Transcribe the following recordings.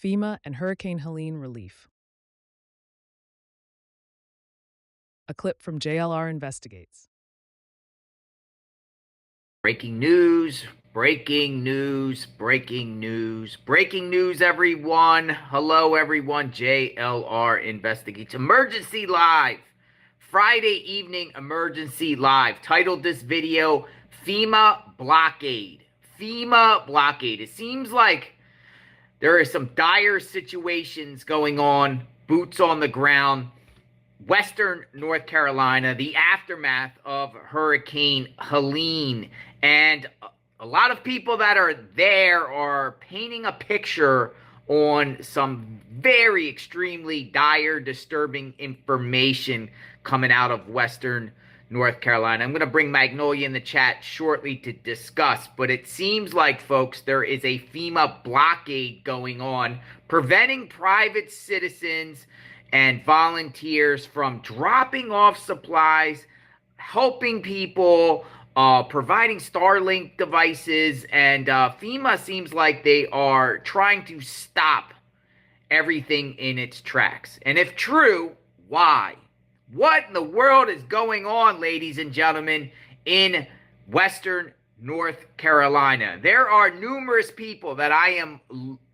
FEMA and Hurricane Helene relief. A clip from JLR Investigates. Breaking news, breaking news, breaking news, breaking news, everyone. Hello, everyone. JLR Investigates. Emergency Live. Friday evening emergency live. Titled this video, FEMA Blockade. FEMA Blockade. It seems like there are some dire situations going on, boots on the ground. Western North Carolina, the aftermath of Hurricane Helene. And a lot of people that are there are painting a picture on some very extremely dire, disturbing information coming out of Western North Carolina. I'm going to bring Magnolia in the chat shortly to discuss, but it seems like, folks, there is a FEMA blockade going on, preventing private citizens and volunteers from dropping off supplies, helping people, providing Starlink devices, and FEMA seems like they are trying to stop everything in its tracks. And if true, why? What in the world is going on, ladies and gentlemen, in Western North Carolina? There are numerous people that I am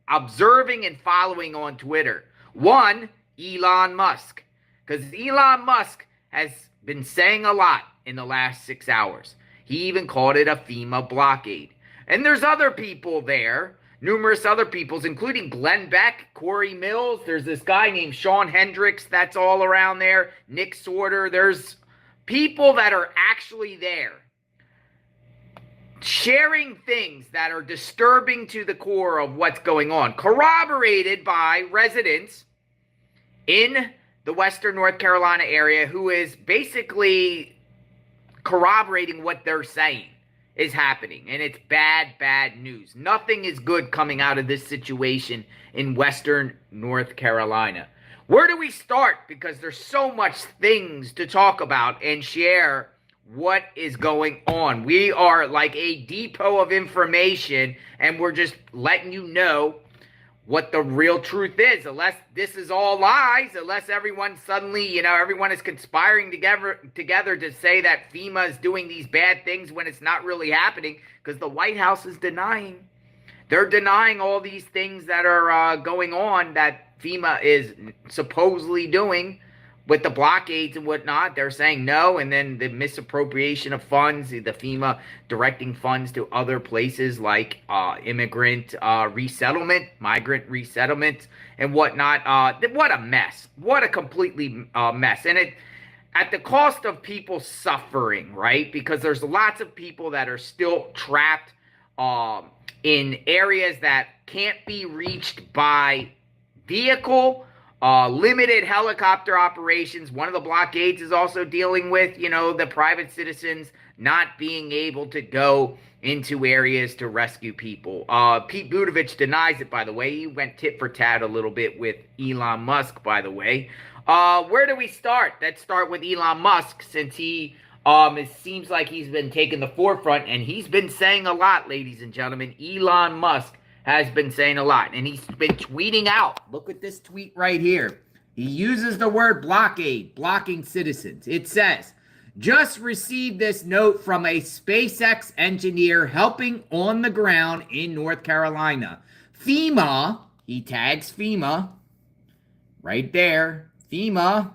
observing and following on Twitter. One, Elon Musk, because Elon Musk has been saying a lot in the last 6 hours. He even called it a FEMA blockade. And there's other people there, numerous other peoples, including Glenn Beck, Corey Mills. There's this guy named Sean Hendricks that's all around there, Nick Sorter. There's people that are actually there sharing things that are disturbing to the core of what's going on, corroborated by residents in the Western North Carolina area who is basically corroborating what they're saying is happening. And it's bad, bad news. Nothing is good coming out of this situation in Western North Carolina. Where do we start? Because there's so much things to talk about and share what is going on. We are like a depot of information, and we're just letting you know what the real truth is, unless this is all lies, unless everyone suddenly, everyone is conspiring together to say that FEMA is doing these bad things when it's not really happening, because the White House is denying. They're denying all these things that are going on that FEMA is supposedly doing with the blockades and whatnot. They're saying no, and then the misappropriation of funds, the FEMA directing funds to other places like immigrant resettlement, migrant resettlement, and whatnot. What a mess. What a completely mess. And it at the cost of people suffering, right? Because there's lots of people that are still trapped in areas that can't be reached by vehicle. Limited helicopter operations. One of the blockades is also dealing with, the private citizens not being able to go into areas to rescue people. Pete Buttigieg denies it, by the way. He went tit for tat a little bit with Elon Musk, by the way. Where do we start? Let's start with Elon Musk, since he it seems like he's been taking the forefront, and he's been saying a lot, ladies and gentlemen. Elon Musk has been saying a lot, and he's been tweeting out. Look at this tweet right here. He uses the word blockade, blocking citizens. It says, just received this note from a SpaceX engineer helping on the ground in North Carolina. FEMA, he tags FEMA right there. FEMA,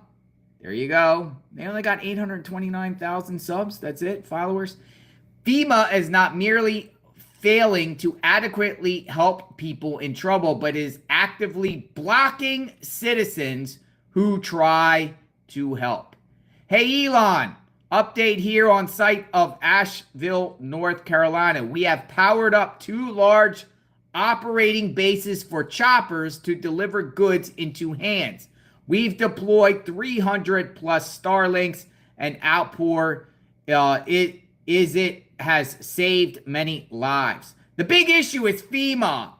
there you go. They only got 829,000 subs. That's it, followers. FEMA is not merely failing to adequately help people in trouble, but is actively blocking citizens who try to help. Hey, Elon, update here on site of Asheville, North Carolina. We have powered up 2 large operating bases for choppers to deliver goods into hands. We've deployed 300 plus Starlinks and outpour. It has saved many lives. The big issue is FEMA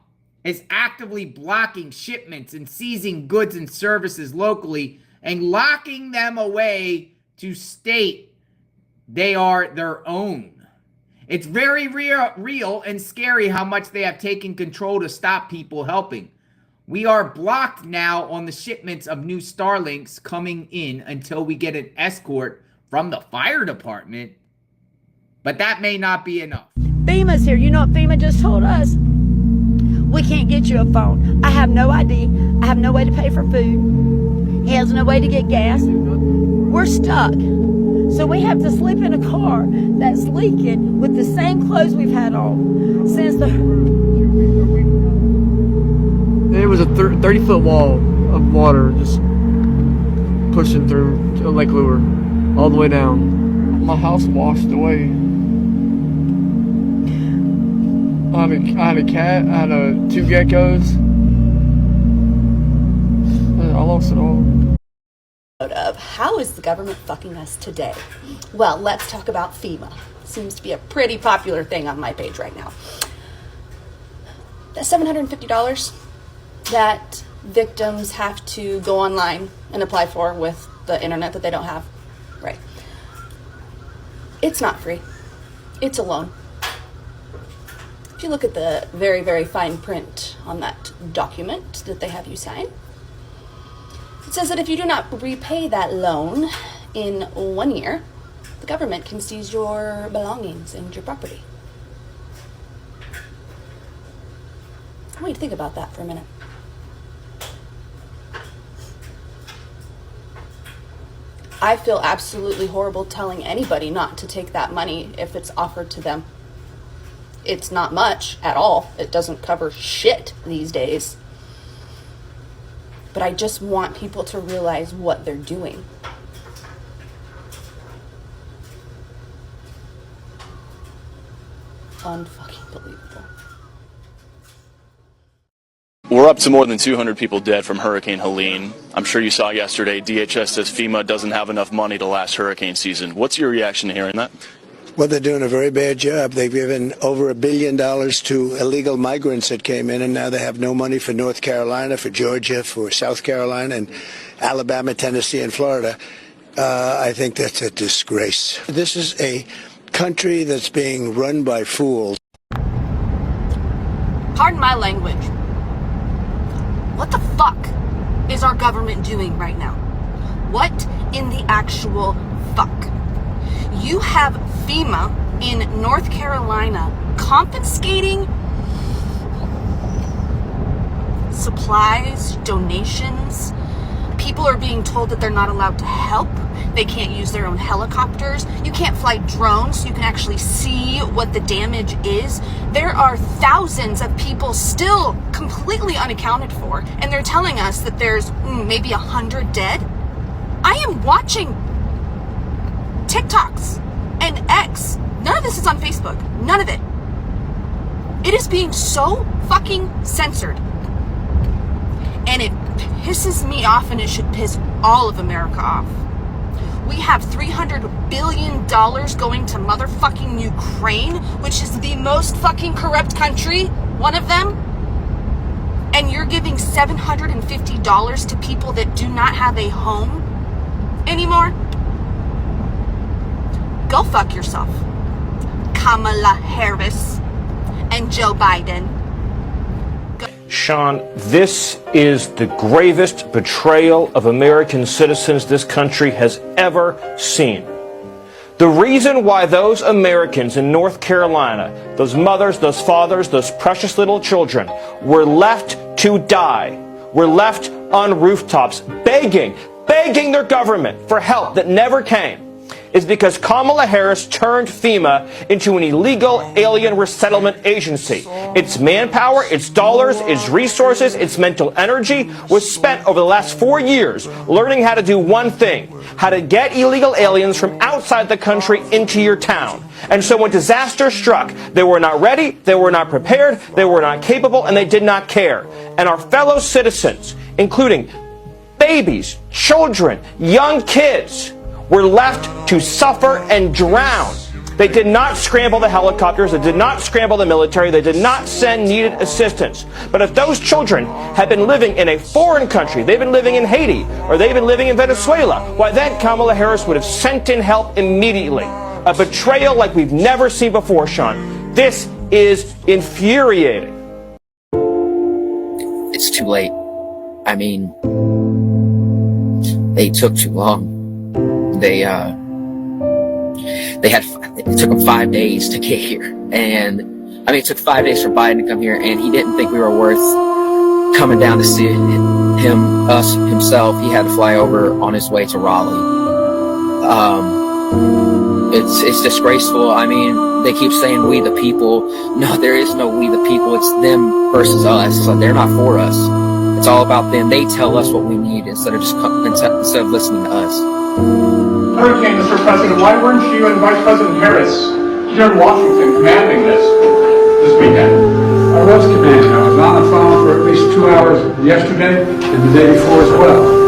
is actively blocking shipments and seizing goods and services locally and locking them away to state they are their own. It's very real and scary how much they have taken control to stop people helping. We are blocked now on the shipments of new Starlinks coming in until we get an escort from the fire department. But that may not be enough. FEMA's here. You know what FEMA just told us? We can't get you a phone. I have no ID. I have no way to pay for food. He has no way to get gas. We're stuck. So we have to sleep in a car that's leaking with the same clothes we've had on since the... There was a 30-foot wall of water just pushing through Lake Lure all the way down. My house washed away. I had a cat, I had two geckos. I lost it all. Of how is the government fucking us today? Well, let's talk about FEMA. Seems to be a pretty popular thing on my page right now. That $750 that victims have to go online and apply for with the internet that they don't have, right? It's not free. It's a loan. If you look at the very, very fine print on that document that they have you sign, it says that if you do not repay that loan in 1 year, the government can seize your belongings and your property. I want you to think about that for a minute. I feel absolutely horrible telling anybody not to take that money if it's offered to them. It's not much at all. It doesn't cover shit these days. But I just want people to realize what they're doing. Unfucking believable. We're up to more than 200 people dead from Hurricane Helene. I'm sure you saw yesterday, DHS says FEMA doesn't have enough money to last hurricane season. What's your reaction to hearing that? Well, they're doing a very bad job. They've given over $1 billion to illegal migrants that came in, and now they have no money for North Carolina, for Georgia, for South Carolina, and Alabama, Tennessee, and Florida. I think that's a disgrace. This is a country that's being run by fools. Pardon my language. What the fuck is our government doing right now? What in the actual fuck? You have FEMA in North Carolina confiscating supplies, donations. People are being told that they're not allowed to help. They can't use their own helicopters. You can't fly drones so you can actually see what the damage is. There are thousands of people still completely unaccounted for, and they're telling us that there's maybe 100 dead. I am watching TikToks and X. None of this is on Facebook. None of it. It is being so fucking censored. And it pisses me off, and it should piss all of America off. We have $300 billion going to motherfucking Ukraine, which is the most fucking corrupt country, one of them. And you're giving $750 to people that do not have a home anymore? Go fuck yourself, Kamala Harris and Joe Biden. Sean, this is the gravest betrayal of American citizens this country has ever seen. The reason why those Americans in North Carolina, those mothers, those fathers, those precious little children, were left to die, were left on rooftops begging their government for help that never came, is because Kamala Harris turned FEMA into an illegal alien resettlement agency. Its manpower, its dollars, its resources, its mental energy was spent over the last 4 years learning how to do one thing: how to get illegal aliens from outside the country into your town. And so when disaster struck, they were not ready, they were not prepared, they were not capable, and they did not care. And our fellow citizens, including babies, children, young kids, were left to suffer and drown. They did not scramble the helicopters, they did not scramble the military, they did not send needed assistance. But if those children had been living in a foreign country, they've been living in Haiti, or they've been living in Venezuela, why then Kamala Harris would have sent in help immediately. A betrayal like we've never seen before, Sean. This is infuriating. it's too late. I mean, they took too long. It took them 5 days to get here. And I mean, it took 5 days for Biden to come here, and he didn't think we were worth coming down to see us himself. He had to fly over on his way to Raleigh. It's disgraceful. I mean, they keep saying we the people. No, there is no we the people. It's them versus us. So they're not for us. It's all about them. They tell us what we need instead of listening to us. Hurricane, Mr. President, why weren't you and Vice President Harris here in Washington commanding this weekend? I was commanding. I was on the phone for at least 2 hours yesterday and the day before as well.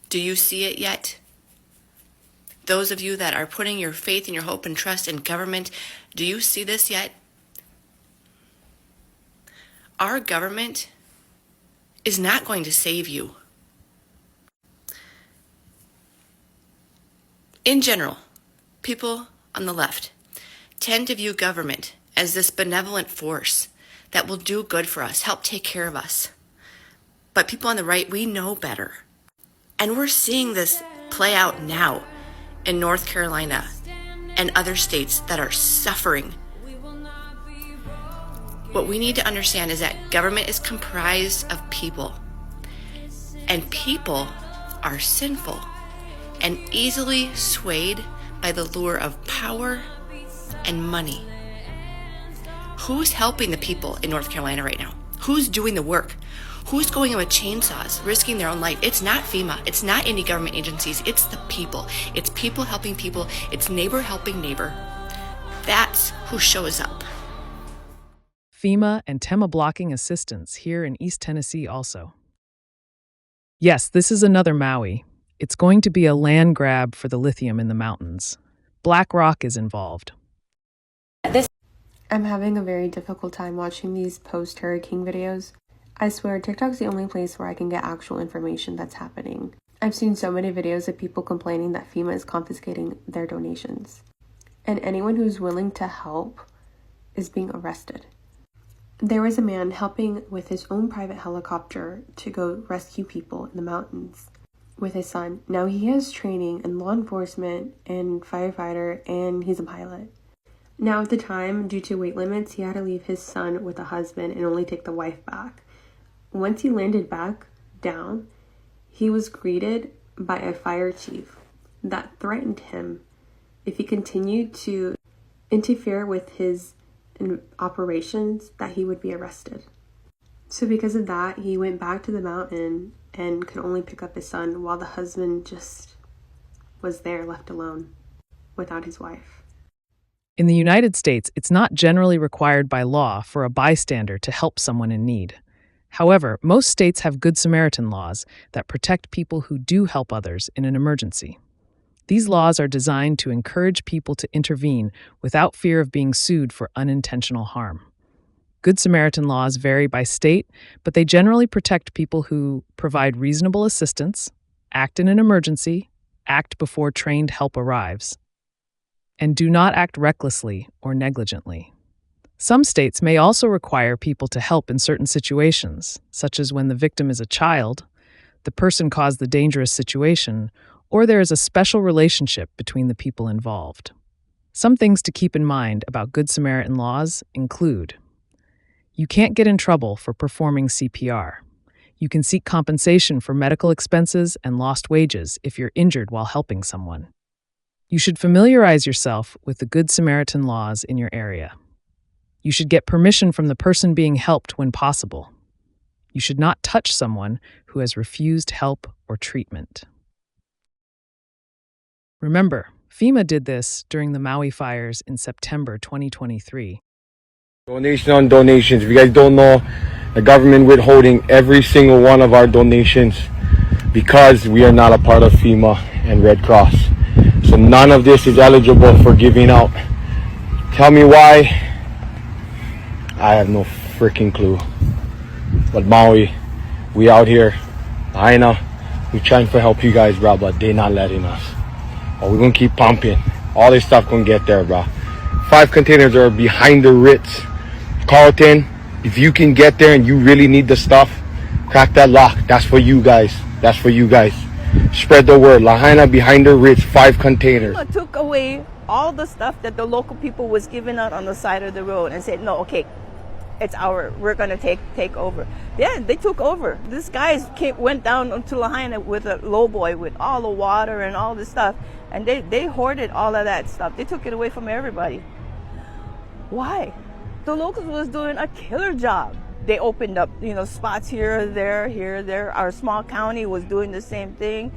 Do you see it yet? Those of you that are putting your faith and your hope and trust in government, do you see this yet? Our government is not going to save you. In general, people on the left tend to view government as this benevolent force that will do good for us, help take care of us. But people on the right, we know better. And we're seeing this play out now in North Carolina and other states that are suffering. What we need to understand is that government is comprised of people. And people are sinful and easily swayed by the lure of power and money. Who's helping the people in North Carolina right now? Who's doing the work? Who's going in with chainsaws, risking their own life? It's not FEMA. It's not any government agencies. It's the people. It's people helping people. It's neighbor helping neighbor. That's who shows up. FEMA and TEMA blocking assistance here in East Tennessee also. Yes, this is another Maui. It's going to be a land grab for the lithium in the mountains. BlackRock is involved. I'm having a very difficult time watching these post-hurricane videos. I swear, TikTok's the only place where I can get actual information that's happening. I've seen so many videos of people complaining that FEMA is confiscating their donations. And anyone who's willing to help is being arrested. There was a man helping with his own private helicopter to go rescue people in the mountains with his son. Now he has training in law enforcement and firefighter, and he's a pilot. Now at the time, due to weight limits, he had to leave his son with a husband and only take the wife back. Once he landed back down, he was greeted by a fire chief that threatened him if he continued to interfere with his operations that he would be arrested. So because of that, he went back to the mountain and could only pick up his son while the husband just was there left alone without his wife. In the United States, it's not generally required by law for a bystander to help someone in need. However, most states have Good Samaritan laws that protect people who do help others in an emergency. These laws are designed to encourage people to intervene without fear of being sued for unintentional harm. Good Samaritan laws vary by state, but they generally protect people who provide reasonable assistance, act in an emergency, act before trained help arrives, and do not act recklessly or negligently. Some states may also require people to help in certain situations, such as when the victim is a child, the person caused the dangerous situation, or there is a special relationship between the people involved. Some things to keep in mind about Good Samaritan laws include: you can't get in trouble for performing CPR. You can seek compensation for medical expenses and lost wages if you're injured while helping someone. You should familiarize yourself with the Good Samaritan laws in your area. You should get permission from the person being helped when possible. You should not touch someone who has refused help or treatment. Remember, FEMA did this during the Maui fires in September 2023. Donation on donations. If you guys don't know, the government withholding every single one of our donations because we are not a part of FEMA and Red Cross. So none of this is eligible for giving out. Tell me why. I have no freaking clue. But Maui, We out here, Lahaina, we trying to help you guys, bro, but they not letting us. But we're gonna keep pumping. All this stuff gonna get there, bro. 5 containers are behind the Ritz. Carlton, if you can get there and you really need the stuff, crack that lock. That's for you guys. That's for you guys. Spread the word. Lahaina behind the Ritz, 5 containers. FEMA took away all the stuff that the local people was giving out on the side of the road and said, no, okay, we're gonna take over. Yeah, they took over. This guy went down to Lahaina with a lowboy with all the water and all this stuff, and they hoarded all of that stuff. They took it away from everybody. Why? The locals was doing a killer job. They opened up, spots here, there. Our small county was doing the same thing.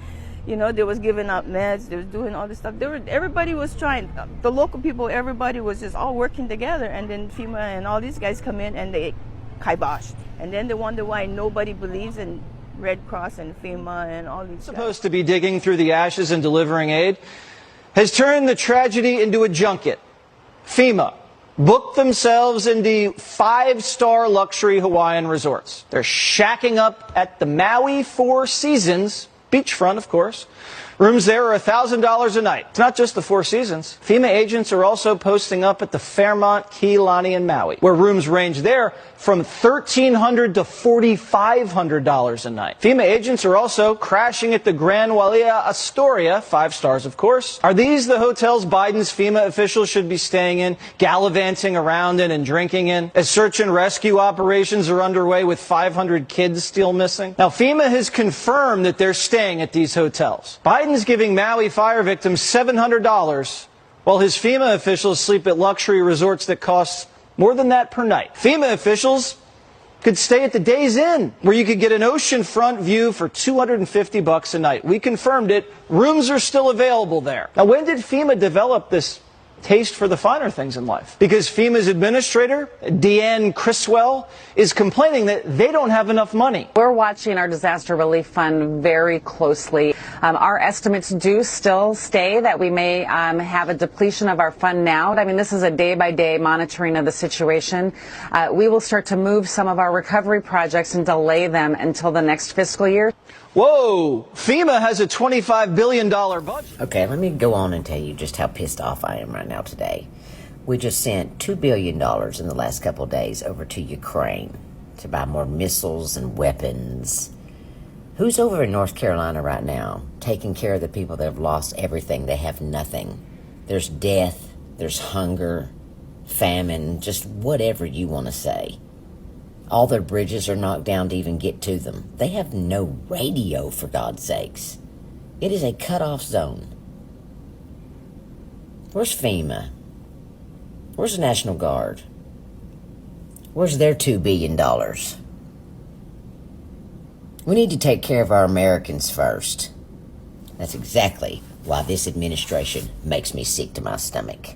They was giving out meds. They was doing all this stuff. Everybody was trying. The local people, everybody was just all working together. And then FEMA and all these guys come in and they kiboshed. And then they wonder why nobody believes in Red Cross and FEMA and all these supposed to be digging through the ashes and delivering aid, has turned the tragedy into a junket. FEMA booked themselves into 5-star luxury Hawaiian resorts. They're shacking up at the Maui Four Seasons, beachfront, of course. Rooms there are $1,000 a night. It's not just the Four Seasons. FEMA agents are also posting up at the Fairmont Kea Lani in Maui, where rooms range there from $1,300 to $4,500 a night. FEMA agents are also crashing at the Grand Wailea Astoria, 5 stars, of course. Are these the hotels Biden's FEMA officials should be staying in, gallivanting around in and drinking in, as search and rescue operations are underway with 500 kids still missing? Now, FEMA has confirmed that they're staying at these hotels. Biden's giving Maui fire victims $700, while his FEMA officials sleep at luxury resorts that cost more than that per night. FEMA officials could stay at the Days Inn, where you could get an oceanfront view for $250 a night. We confirmed it. Rooms are still available there. Now, when did FEMA develop this taste for the finer things in life? Because FEMA's administrator, Deanne Criswell, is complaining that they don't have enough money. We're watching our disaster relief fund very closely. Our estimates do still stay that we may have a depletion of our fund now. I mean, this is a day-by-day monitoring of the situation. We will start to move some of our recovery projects and delay them until the next fiscal year. Whoa! FEMA has a $25 billion budget. Okay, let me go on and tell you just how pissed off I am right now today. We just sent $2 billion in the last couple of days over to Ukraine to buy more missiles and weapons. Who's over in North Carolina right now taking care of the people that have lost everything? They have nothing. There's death, there's hunger, famine, just whatever you want to say. All their bridges are knocked down to even get to them. They have no radio, for God's sakes. It is a cut-off zone. Where's FEMA? Where's the National Guard? Where's their $2 billion? We need to take care of our Americans first. That's exactly why this administration makes me sick to my stomach.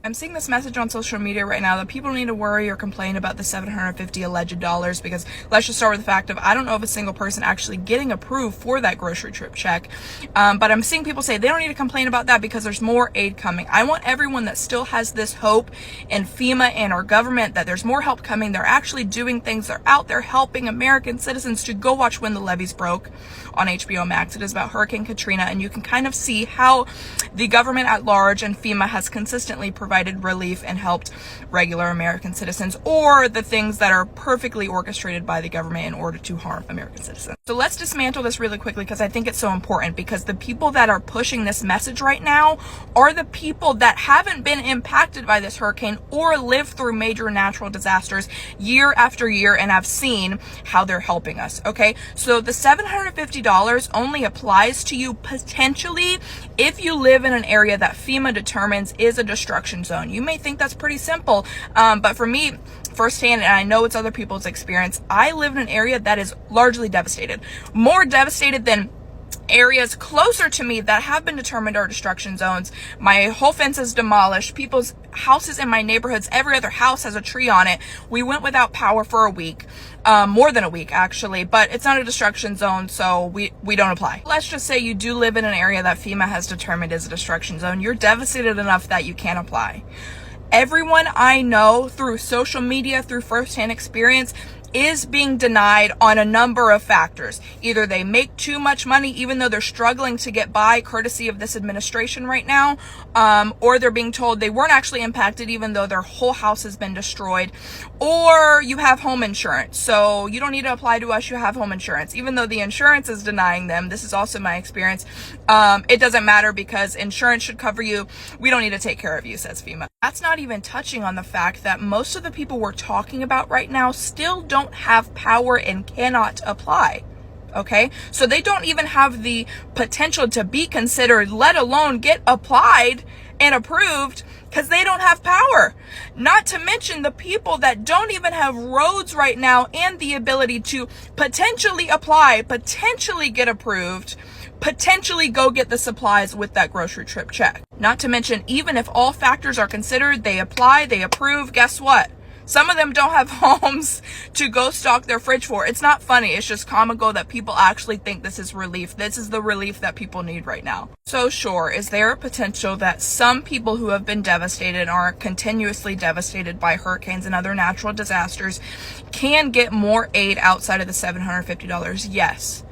I'm seeing this message on social media right now that people need to worry or complain about the $750 alleged dollars, because let's just start with the fact of I don't know of a single person actually getting approved for that grocery trip check. But I'm seeing people say they don't need to complain about that because there's more aid coming. I want everyone that still has this hope in FEMA and our government that there's more help coming. They're actually doing things. They're out there helping American citizens to go watch When the Levees Broke on HBO Max. It is about Hurricane Katrina, and you can kind of see how the government at large and FEMA has consistently provided relief and helped regular American citizens, or the things that are perfectly orchestrated by the government in order to harm American citizens. So let's dismantle this really quickly, because I think it's so important, because the people that are pushing this message right now are the people that haven't been impacted by this hurricane or lived through major natural disasters year after year and have seen how they're helping us. Okay, so the $750 only applies to you potentially if you live in an area that FEMA determines is a destruction zone. You may think that's pretty simple, but for me firsthand, and I know it's other people's experience, I live in an area that is largely devastated, more devastated than areas closer to me that have been determined are destruction zones. My whole fence is demolished. People's houses in my neighborhoods, every other house has a tree on it. We went without power for a week, more than a week actually, but it's not a destruction zone, so we don't apply. Let's just say you do live in an area that FEMA has determined is a destruction zone. You're devastated enough that you can't apply. Everyone I know through social media, through firsthand experience, is being denied on a number of factors. Either they make too much money, even though they're struggling to get by courtesy of this administration right now, or they're being told they weren't actually impacted even though their whole house has been destroyed, or you have home insurance. So you don't need to apply to us, you have home insurance. Even though the insurance is denying them, this is also my experience, it doesn't matter because insurance should cover you. We don't need to take care of you, says FEMA. That's not even touching on the fact that most of the people we're talking about right now still don't have power and cannot apply. Okay, so they don't even have the potential to be considered, let alone get applied and approved, because they don't have power. Not to mention the people that don't even have roads right now and the ability to potentially apply, potentially get approved, potentially go get the supplies with that grocery trip check. Not to mention, even if all factors are considered, they apply, they approve, guess what? Some of them don't have homes to go stock their fridge for. It's not funny. It's just comical that people actually think this is relief. This is the relief that people need right now. So sure, is there a potential that some people who have been devastated, are continuously devastated by hurricanes and other natural disasters, can get more aid outside of the $750? Yes.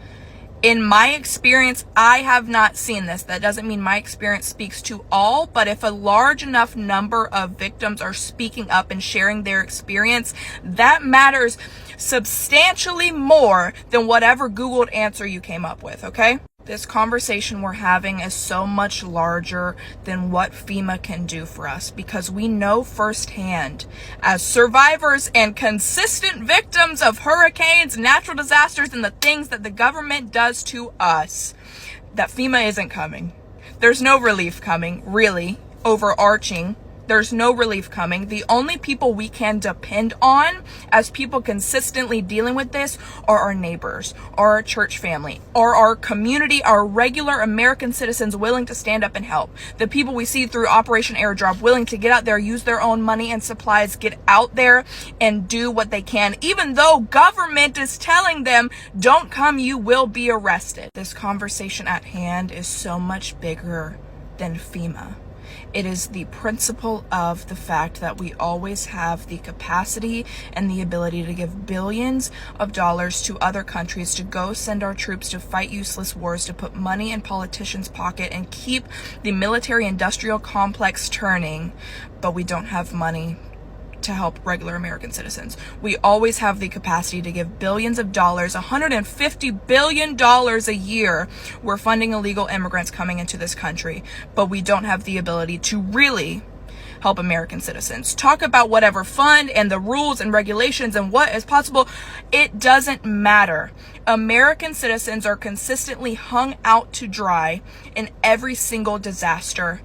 In my experience, I have not seen this. That doesn't mean my experience speaks to all, but if a large enough number of victims are speaking up and sharing their experience, that matters substantially more than whatever Googled answer you came up with, okay? This conversation we're having is so much larger than what FEMA can do for us, because we know firsthand, as survivors and consistent victims of hurricanes, natural disasters, and the things that the government does to us, that FEMA isn't coming. There's no relief coming, really, overarching. There's no relief coming. The only people we can depend on as people consistently dealing with this are our neighbors, or our church family, or our community, our regular American citizens willing to stand up and help. The people we see through Operation Airdrop willing to get out there, use their own money and supplies, get out there and do what they can, even though government is telling them, don't come, you will be arrested. This conversation at hand is so much bigger than FEMA. It is the principle of the fact that we always have the capacity and the ability to give billions of dollars to other countries to go send our troops to fight useless wars, to put money in politicians' pocket and keep the military-industrial complex turning, but we don't have money to help regular American citizens. We always have the capacity to give billions of dollars, $150 billion a year. We're funding illegal immigrants coming into this country, but we don't have the ability to really help American citizens. Talk about whatever fund and the rules and regulations and what is possible. It doesn't matter. American citizens are consistently hung out to dry in every single disaster.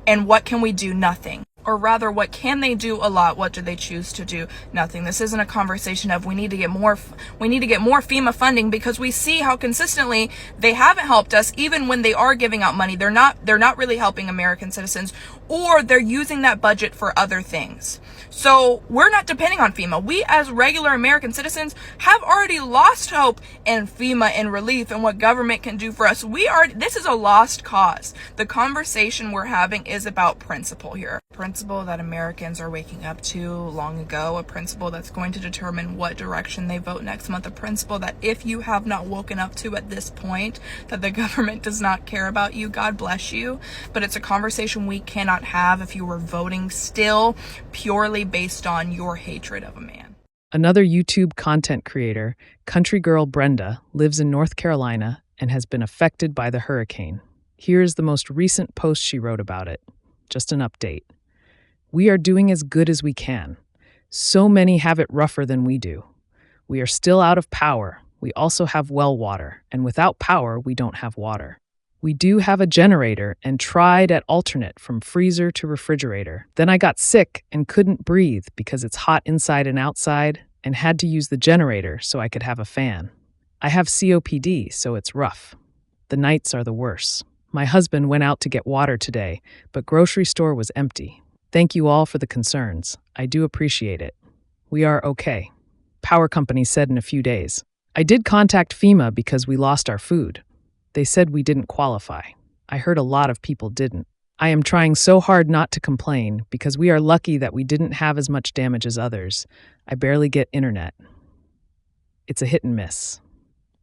And what can we do? Nothing. Or rather, what can they do? A lot. What do they choose to do? Nothing. This isn't a conversation of we need to get more FEMA funding, because we see how consistently they haven't helped us. Even when they are giving out money, they're not really helping American citizens, or they're using that budget for other things. So we're not depending on FEMA. We as regular American citizens have already lost hope in FEMA and relief and what government can do for us. This is a lost cause. The conversation we're having is about principle here. Principle that Americans are waking up to long ago, a principle that's going to determine what direction they vote next month, a principle that if you have not woken up to at this point, that the government does not care about you, God bless you. But it's a conversation we cannot have if you were voting still purely based on your hatred of a man. Another YouTube content creator, Country Girl Brenda, lives in North Carolina and has been affected by the hurricane. Here is the most recent post she wrote about it. Just an update. We are doing as good as we can. So many have it rougher than we do. We are still out of power. We also have well water, and without power, we don't have water. We do have a generator and tried at alternate from freezer to refrigerator. Then I got sick and couldn't breathe because it's hot inside and outside, and had to use the generator so I could have a fan. I have COPD, so it's rough. The nights are the worst. My husband went out to get water today, but grocery store was empty. Thank you all for the concerns. I do appreciate it. We are okay. Power company said in a few days. I did contact FEMA because we lost our food. They said we didn't qualify. I heard a lot of people didn't. I am trying so hard not to complain because we are lucky that we didn't have as much damage as others. I barely get internet. it's a hit and miss.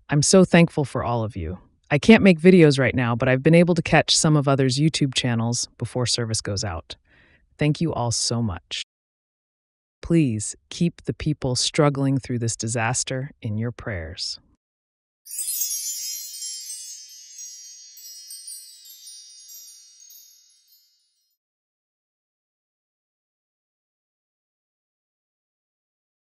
I'm so thankful for all of you. I can't make videos right now, but I've been able to catch some of others' YouTube channels before service goes out. Thank you all so much. Please keep the people struggling through this disaster in your prayers.